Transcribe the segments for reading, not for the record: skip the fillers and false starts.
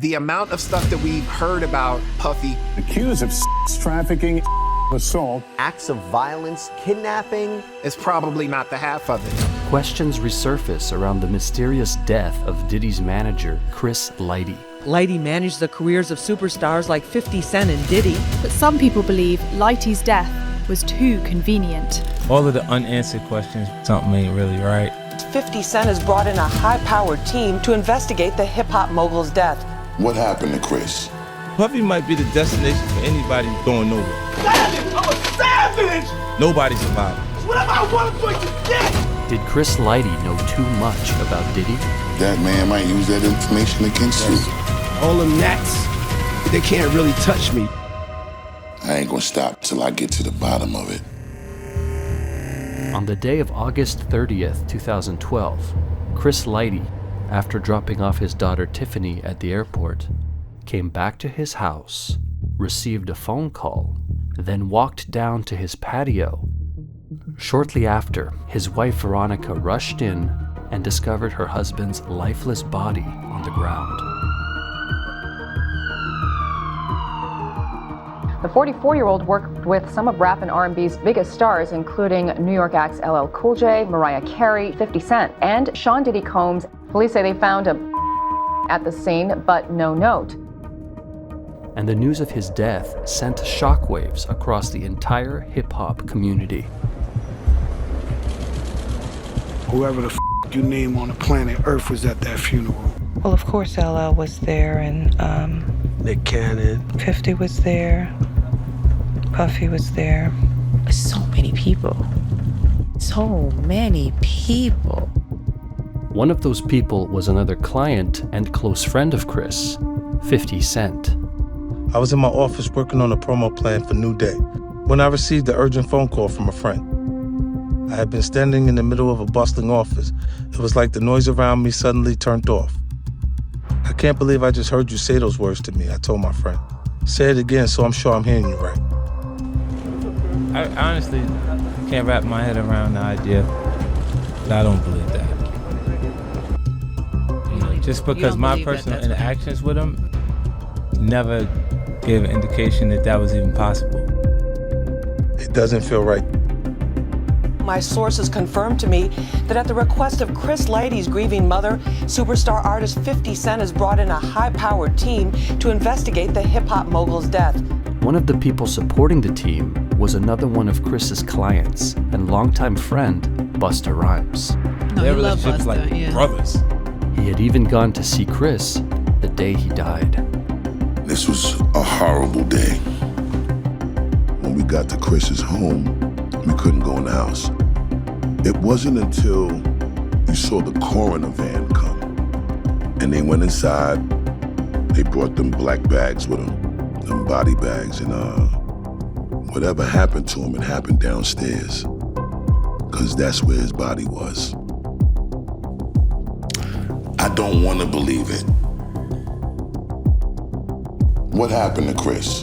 The amount of stuff that we've heard about Puffy. Accused of sex trafficking, assault, acts of violence, kidnapping, is probably not the half of it. Questions resurface around the mysterious death of Diddy's manager, Chris Lighty. Lighty managed the careers of superstars like 50 Cent and Diddy. But some people believe Lighty's death was too convenient. All of the unanswered questions, something ain't really right. 50 Cent has brought in a high-powered team to investigate the hip-hop mogul's death. What happened to Chris? Puffy might be the destination for anybody going nowhere. Savage! I'm a savage! Nobody survived. Whatever I want, I'm going to get! Did Chris Lighty know too much about Diddy? That man might use that information against you. All them gnats, they can't really touch me. I ain't gonna stop till I get to the bottom of it. On the day of August 30th, 2012, Chris Lighty, after dropping off his daughter Tiffany at the airport, came back to his house, received a phone call, then walked down to his patio. Shortly after, his wife Veronica rushed in and discovered her husband's lifeless body on the ground. The 44-year-old worked with some of rap and R&B's biggest stars, including New York acts LL Cool J, Mariah Carey, 50 Cent, and Sean Diddy Combs. Police say they found a at the scene, but no note. And the news of his death sent shockwaves across the entire hip-hop community. Whoever the you name on the planet Earth was at that funeral. Well, of course, LL was there, and Nick Cannon. 50 was there. Puffy was there. So many people. So many people. One of those people was another client and close friend of Chris, 50 Cent. I was in my office working on a promo plan for New Day when I received the urgent phone call from a friend. I had been standing in the middle of a bustling office. It was like the noise around me suddenly turned off. I can't believe I just heard you say those words to me, I told my friend. Say it again so I'm sure I'm hearing you right. I honestly can't wrap my head around the idea, but I don't believe that. Just because my personal interactions with him never gave an indication that that was even possible. It doesn't feel right. My sources confirmed to me that at the request of Chris Lighty's grieving mother, superstar artist 50 Cent has brought in a high-powered team to investigate the hip-hop mogul's death. One of the people supporting the team was another one of Chris's clients and longtime friend, Busta Rhymes. No, Their you love relationship's Busta, like yeah. brothers. He had even gone to see Chris the day he died. This was a horrible day. When we got to Chris's home, we couldn't go in the house. It wasn't until we saw the coroner van come and they went inside. They brought them black bags with them, them body bags, and whatever happened to him, it happened downstairs, because that's where his body was. I don't want to believe it. What happened to Chris?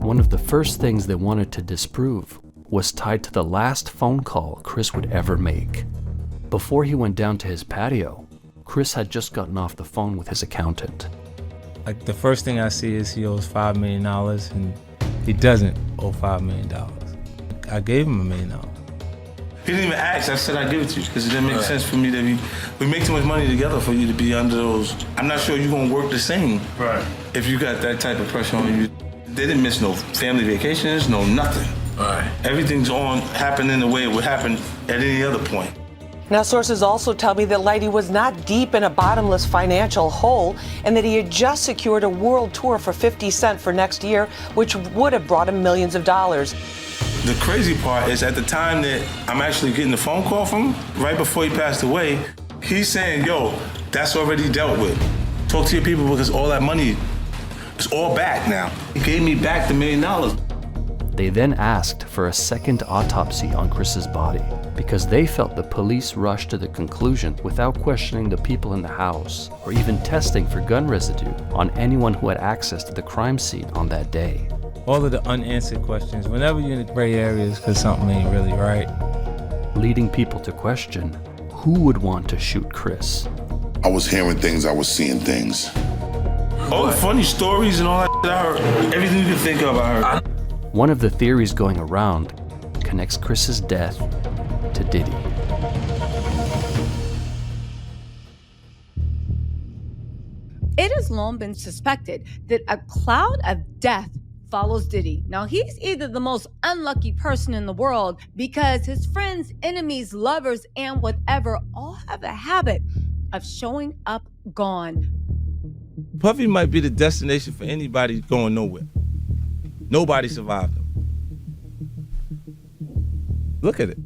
One of the first things they wanted to disprove was tied to the last phone call Chris would ever make. Before he went down to his patio, Chris had just gotten off the phone with his accountant. Like, the first thing I see is he owes $5 million, and he doesn't owe $5 million. I gave him $1 million. He didn't even ask. I said I'd give it to you because it didn't make sense for me to we make too much money together for you to be under those. I'm not sure you're gonna work the same if you got that type of pressure on you. They didn't miss no family vacations, no nothing. Everything's happening the way it would happen at any other point. Now, sources also tell me that Lighty was not deep in a bottomless financial hole and that he had just secured a world tour for 50 Cent for next year, which would have brought him millions of dollars. The crazy part is at the time that I'm actually getting the phone call from him, right before he passed away, he's saying, yo, that's already dealt with. Talk to your people because all that money is all back now. He gave me back the $1 million. They then asked for a second autopsy on Chris's body because they felt the police rushed to the conclusion without questioning the people in the house or even testing for gun residue on anyone who had access to the crime scene on that day. All of the unanswered questions, whenever you're in the gray areas because something ain't really right. Leading people to question who would want to shoot Chris. I was hearing things, I was seeing things. All the funny stories and all that shit I heard, everything you could think of, I heard. One of the theories going around connects Chris's death to Diddy. It has long been suspected that a cloud of death follows Diddy. Now, he's either the most unlucky person in the world because his friends, enemies, lovers, and whatever all have a habit of showing up gone. Puffy might be the destination for anybody going nowhere. Nobody survived him. Look at it.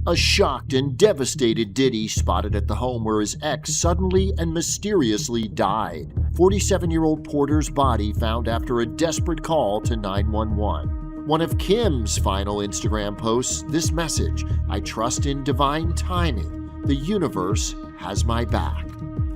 A shocked and devastated Diddy spotted at the home where his ex suddenly and mysteriously died. 47-year-old Porter's body found after a desperate call to 911. One of Kim's final Instagram posts, this message: "I trust in divine timing. The universe has my back."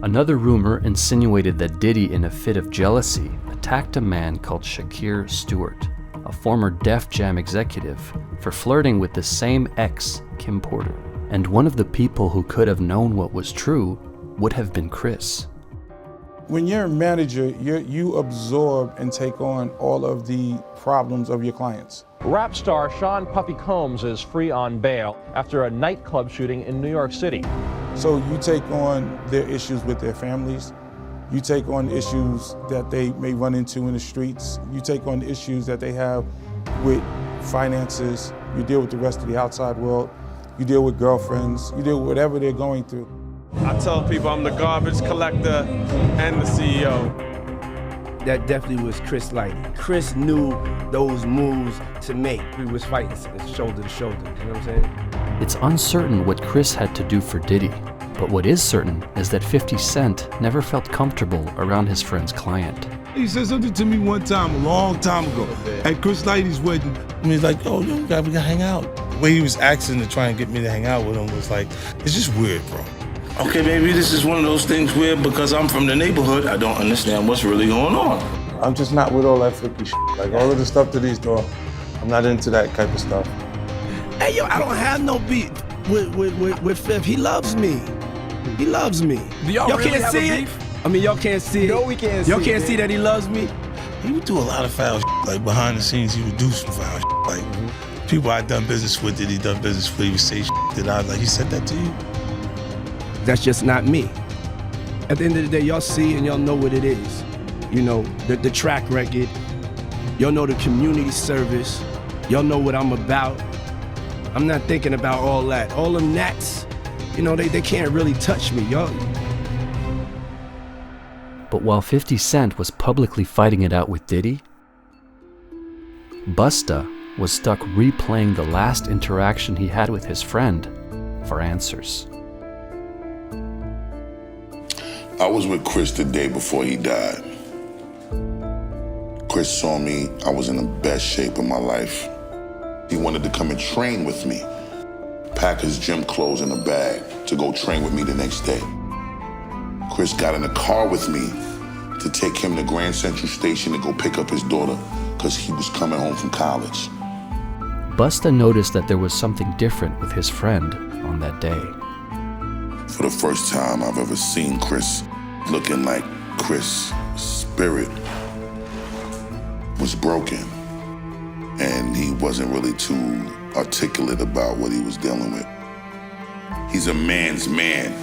Another rumor insinuated that Diddy, in a fit of jealousy, attacked a man called Shakir Stewart, a former Def Jam executive, for flirting with the same ex, Kim Porter. And one of the people who could have known what was true would have been Chris. When you're a manager, you absorb and take on all of the problems of your clients. Rap star Sean Puffy Combs is free on bail after a nightclub shooting in New York City. So you take on their issues with their families. You take on issues that they may run into in the streets. You take on issues that they have with finances. You deal with the rest of the outside world. You deal with girlfriends. You deal with whatever they're going through. I tell people I'm the garbage collector and the CEO. That definitely was Chris Lighty. Chris knew those moves to make. We was fighting shoulder to shoulder, you know what I'm saying? It's uncertain what Chris had to do for Diddy, but what is certain is that 50 Cent never felt comfortable around his friend's client. He said something to me one time, a long time ago, at Chris Lighty's wedding. And he's like, "Oh, we gotta hang out." The way he was asking to try and get me to hang out with him was like, it's just weird, bro. Okay, maybe this is one of those things where, because I'm from the neighborhood, I don't understand what's really going on. I'm just not with all that flippy shit. Like all of the stuff that he's doing, I'm not into that type of stuff. Hey, yo, I don't have no beef with Fifth. He loves me. He loves me. Do y'all really can't have see a it? beef? I mean, y'all can't see it. No, we can't see Y'all it, can't man. see that he loves me? He would do a lot of foul shit. Like behind the scenes, he would do some foul shit. Like people I'd done business with that he done business with, he would say shit that I was like, he said that to you? That's just not me. At the end of the day, y'all see and y'all know what it is. You know, the track record. Y'all know the community service. Y'all know what I'm about. I'm not thinking about all that. All them gnats, you know, they can't really touch me, y'all. But while 50 Cent was publicly fighting it out with Diddy, Busta was stuck replaying the last interaction he had with his friend for answers. I was with Chris the day before he died. Chris saw me, I was in the best shape of my life. He wanted to come and train with me, pack his gym clothes in a bag to go train with me the next day. Chris got in a car with me to take him to Grand Central Station to go pick up his daughter because he was coming home from college. Busta noticed that there was something different with his friend on that day. For the first time I've ever seen Chris looking like Chris' spirit was broken. And he wasn't really too articulate about what he was dealing with. He's a man's man.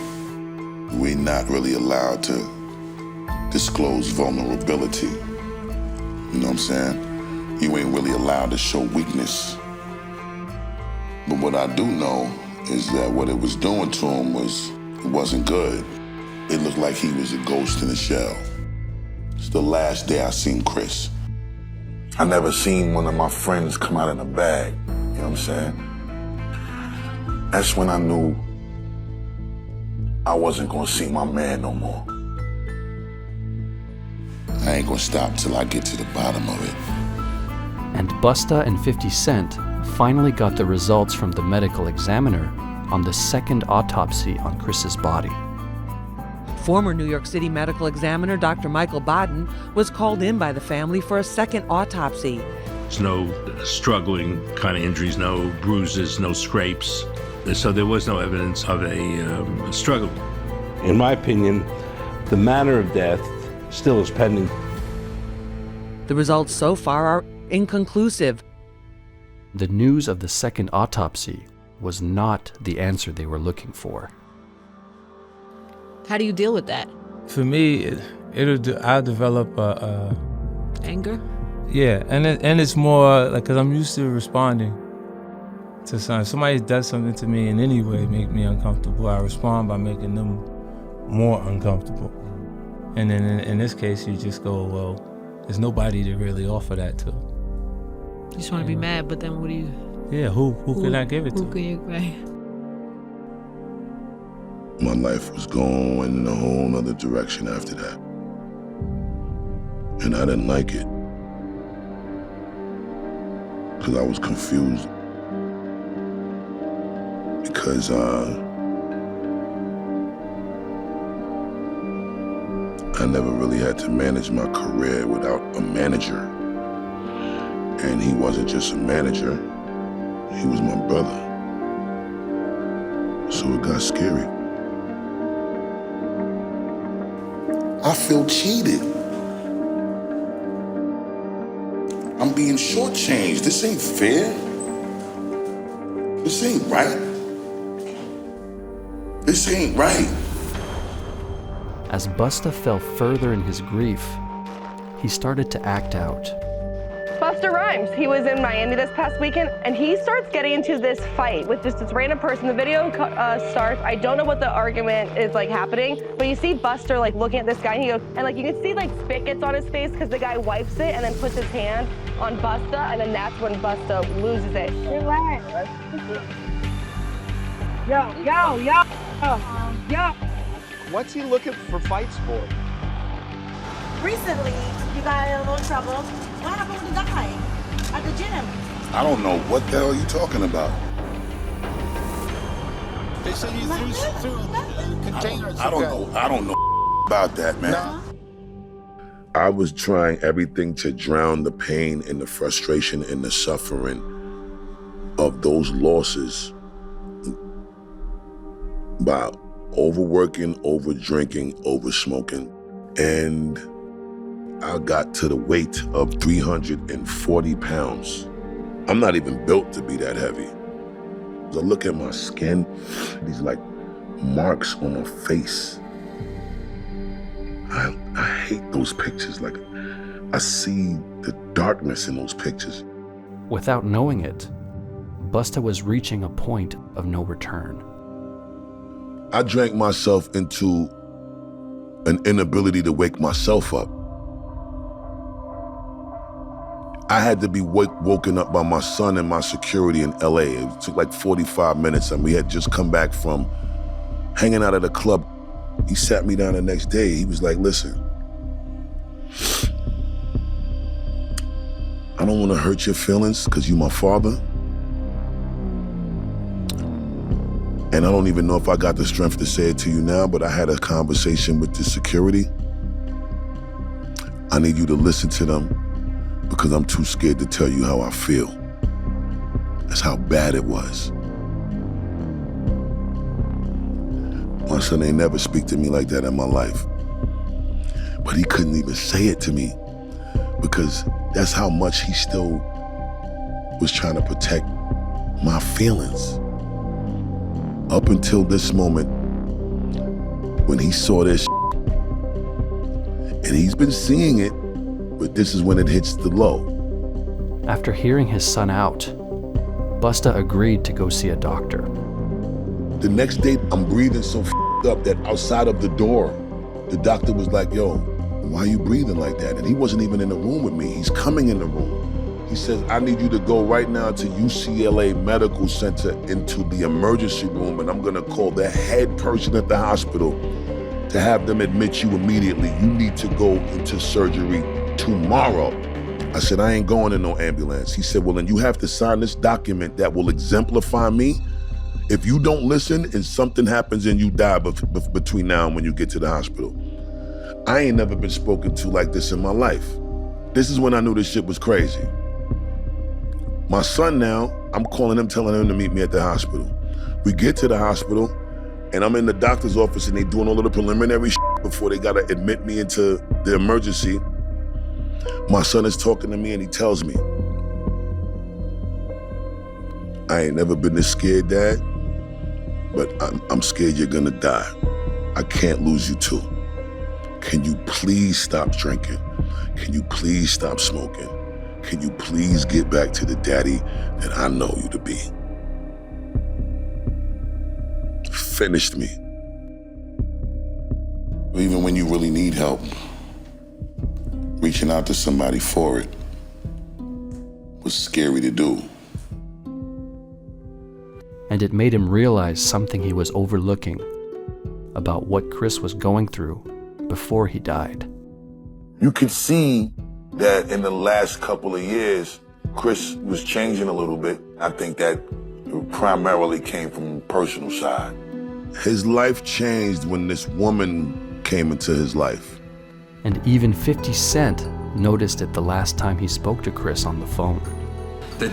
We're not really allowed to disclose vulnerability. You know what I'm saying? You ain't really allowed to show weakness. But what I do know is that what it was doing to him wasn't good. It looked like he was a ghost in a shell. It's the last day I seen Chris. I never seen one of my friends come out in a bag, you know what I'm saying? That's when I knew I wasn't gonna see my man no more. I ain't gonna stop till I get to the bottom of it. And Busta and 50 Cent finally got the results from the medical examiner on the second autopsy on Chris's body. Former New York City medical examiner Dr. Michael Baden was called in by the family for a second autopsy. There's no struggling kind of injuries, no bruises, no scrapes. So there was no evidence of a struggle. In my opinion, the manner of death still is pending. The results so far are inconclusive. The news of the second autopsy was not the answer they were looking for. How do you deal with that? For me, I'll develop anger. Yeah, and it's more like, because I'm used to responding to something. If somebody does something to me in any way make me uncomfortable, I respond by making them more uncomfortable. And then in this case, you just go, well, there's nobody to really offer that to. You just want to be mad, but then what do you? Yeah, who can I give it to? Who can you, right? My life was going in a whole nother direction after that. And I didn't like it. Because I was confused. Because I never really had to manage my career without a manager. And he wasn't just a manager, he was my brother. So it got scary. I feel cheated. I'm being shortchanged. This ain't fair. This ain't right. This ain't right. As Busta fell further in his grief, he started to act out. Busta Rhymes, he was in Miami this past weekend, and he starts getting into this fight with just this random person. The video starts, I don't know what the argument is like happening, but you see Busta like looking at this guy, and he goes, and like you can see like spit gets on his face because the guy wipes it and then puts his hand on Busta, and then that's when Busta loses it. Relax. Yo. What's he looking for fights for? Recently, you got in a little trouble. What happened with the guy at the gym? I don't know what the hell you talking about. They said you threw containers. I don't know about that, man. No. I was trying everything to drown the pain and the frustration and the suffering of those losses by overworking, over drinking, over smoking. And I got to the weight of 340 pounds. I'm not even built to be that heavy. I look at my skin, these like marks on my face. I hate those pictures. Like, I see the darkness in those pictures. Without knowing it, Busta was reaching a point of no return. I drank myself into an inability to wake myself up. I had to be woken up by my son and my security in LA. It took like 45 minutes, and we had just come back from hanging out at a club. He sat me down the next day. He was like, listen, I don't want to hurt your feelings because you're my father. And I don't even know if I got the strength to say it to you now, but I had a conversation with the security. I need you to listen to them because I'm too scared to tell you how I feel. That's how bad it was. My son ain't never speak to me like that in my life. But he couldn't even say it to me because that's how much he still was trying to protect my feelings. Up until this moment, when he saw this and he's been seeing it, but this is when it hits the low. After hearing his son out, Busta agreed to go see a doctor. The next day, I'm breathing so up that outside of the door, the doctor was like, yo, why are you breathing like that? And he wasn't even in the room with me. He's coming in the room. He says, I need you to go right now to UCLA Medical Center into the emergency room, and I'm gonna call the head person at the hospital to have them admit you immediately. You need to go into surgery tomorrow. I said, I ain't going in no ambulance. He said, well, then you have to sign this document that will exemplify me. If you don't listen and something happens and you die between now and when you get to the hospital. I ain't never been spoken to like this in my life. This is when I knew this shit was crazy. My son now, I'm calling him, telling him to meet me at the hospital. We get to the hospital, And I'm in the doctor's office and they doing all of the preliminary before they gotta admit me into the emergency. My son is talking to me and he tells me, I ain't never been this scared, Dad, but I'm scared you're gonna die. I can't lose you too. Can you please stop drinking? Can you please stop smoking? Can you please get back to the daddy that I know you to be? Finished me. Even when you really need help, reaching out to somebody for it was scary to do. And it made him realize something he was overlooking about what Chris was going through before he died. You could see that in the last couple of years, Chris was changing a little bit. I think that primarily came from the personal side. His life changed when this woman came into his life. And even 50 Cent noticed it the last time he spoke to Chris on the phone. The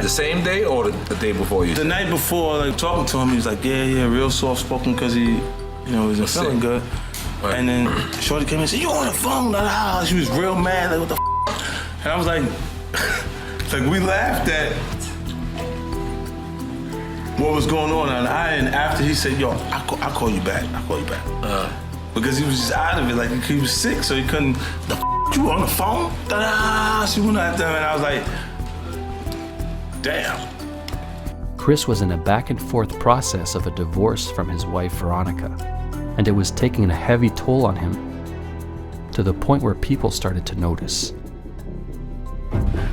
same day or the day before you? The night before, like talking to him, he was like, yeah, real soft spoken because he, wasn't feeling good. Right. And then Shorty came in and said, you on the phone? She was real mad, like, what the f? And I was like, we laughed at what was going on. And after he said, yo, I'll call you back. Because he was just out of it, like he was sick, so he couldn't, the f you on the phone? She went after him, and I was like, damn. Chris was in a back and forth process of a divorce from his wife, Veronica, and it was taking a heavy toll on him to the point where people started to notice.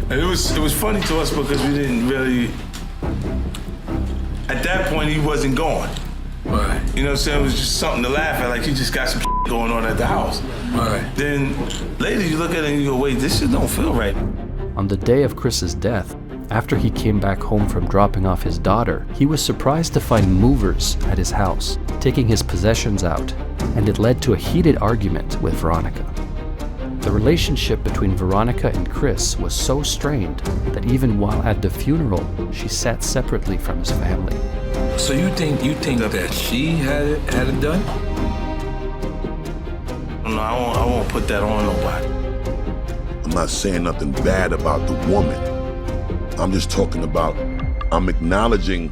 And it was funny to us because we didn't really, at that point he wasn't going. Right. You know what I'm saying? It was just something to laugh at, like he just got some going on at the house. Right. Then later you look at it and you go, wait, this shit don't feel right. On the day of Chris's death, after he came back home from dropping off his daughter, he was surprised to find movers at his house, taking his possessions out, and it led to a heated argument with Veronica. The relationship between Veronica and Chris was so strained that even while at the funeral, she sat separately from his family. So you think that she had it done? No, I won't put that on nobody. I'm not saying nothing bad about the woman. I'm just talking about, I'm acknowledging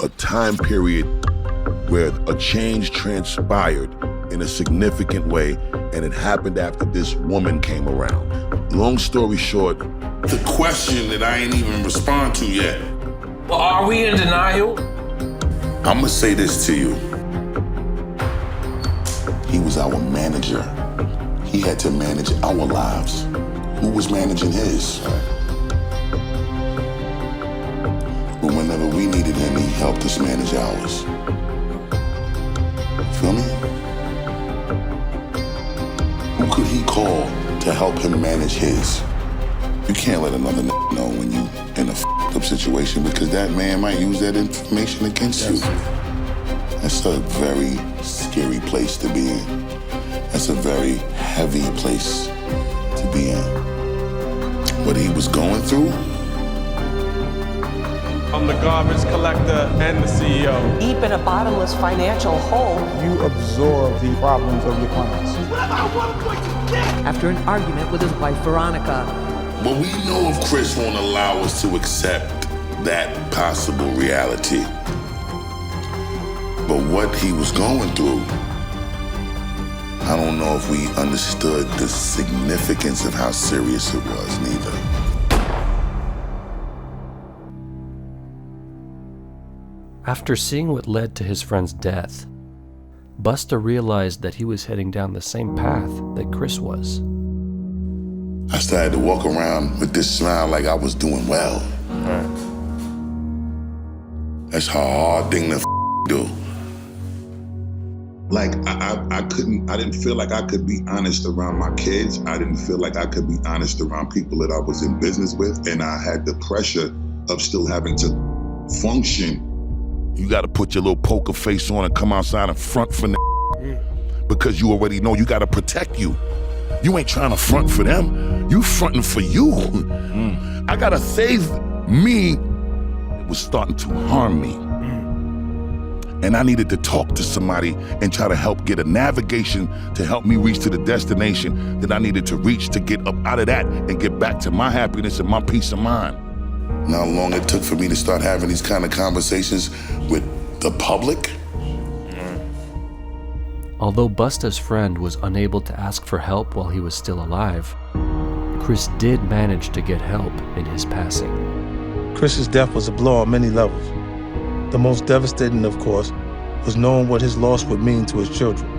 a time period where a change transpired in a significant way, and it happened after this woman came around. Long story short, the question that I ain't even respond to yet. Well, are we in denial? I'm gonna say this to you. He was our manager. He had to manage our lives. Who was managing his? But whenever we needed him, he helped us manage ours. Feel me? Who could he call to help him manage his? You can't let another know when you in a up situation because that man might use that information against you. That's a very scary place to be in. That's a very heavy place to be in. What he was going through? I'm the garbage collector and the CEO. Deep in a bottomless financial hole. You absorb the problems of your clients. After an argument with his wife, Veronica. But we know if Chris won't allow us to accept that possible reality. But what he was going through, I don't know if we understood the significance of how serious it was, neither. After seeing what led to his friend's death, Busta realized that he was heading down the same path that Chris was. I started to walk around with this smile like I was doing well. That's a hard thing to do. Like, I didn't feel like I could be honest around my kids. I didn't feel like I could be honest around people that I was in business with. And I had the pressure of still having to function. You gotta put your little poker face on and come outside and front for because you already know you gotta protect you. You ain't trying to front for them. You fronting for you. I gotta save me. It was starting to harm me. and I needed to talk to somebody and try to help get a navigation to help me reach to the destination that I needed to reach to get up out of that and get back to my happiness and my peace of mind. And how long it took for me to start having these kind of conversations with the public? Although Busta's friend was unable to ask for help while he was still alive, Chris did manage to get help in his passing. Chris's death was a blow on many levels. The most devastating, of course, was knowing what his loss would mean to his children.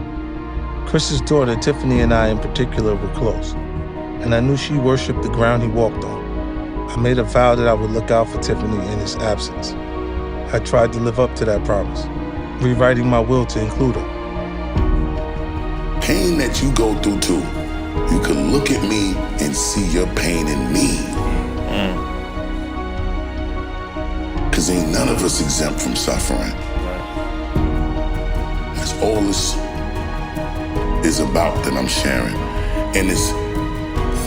Chris's daughter, Tiffany, and I in particular were close, and I knew she worshiped the ground he walked on. I made a vow that I would look out for Tiffany in his absence. I tried to live up to that promise, rewriting my will to include her. Pain that you go through too, you can look at me and see your pain in me. Cause ain't none of us exempt from suffering. That's all this is about that I'm sharing. And it's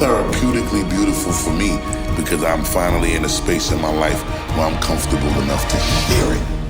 therapeutically beautiful for me because I'm finally in a space in my life where I'm comfortable enough to share it.